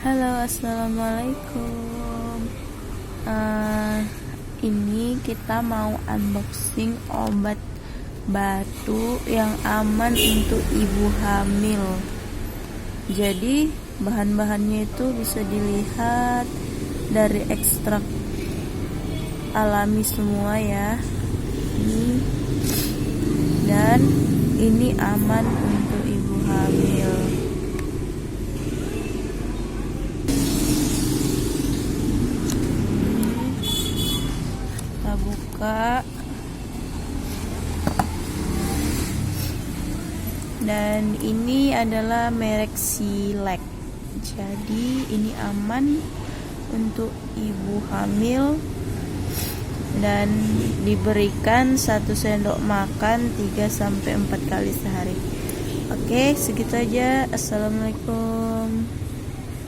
Halo, assalamualaikum. Ini kita mau unboxing obat batu yang aman untuk ibu hamil. Jadi bahan-bahannya itu bisa dilihat dari ekstrak alami semua ya. Dan ini aman untuk ibu hamil. Kita buka, dan ini adalah merek Silek. Jadi ini aman untuk ibu hamil dan diberikan 1 sendok makan 3-4 kali sehari. Oke, segitu aja. Assalamualaikum.